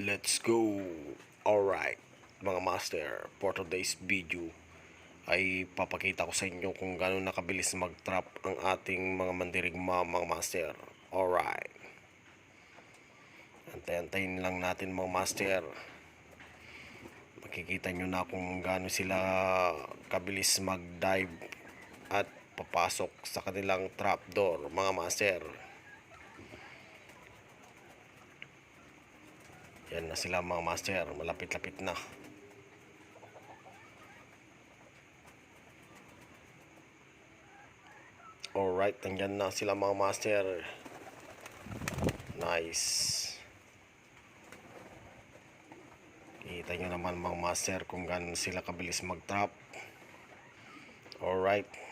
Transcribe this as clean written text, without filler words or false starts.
Let's go! Alright, mga master, for today's video ay papakita ko sa inyo kung gano'n nakabilis mag-trap ang ating mga mandirigma, mga master. Alright, antay-antayin lang natin, mga master. Makikita nyo na kung gano'n sila kabilis mag-dive at papasok sa kanilang trapdoor, mga master. Yan na sila, mga master, malapit-lapit na. Alright, nandyan na sila, mga master. Nice. Kita nyo naman, mga master, kung gaano sila kabilis mag-trap. Alright.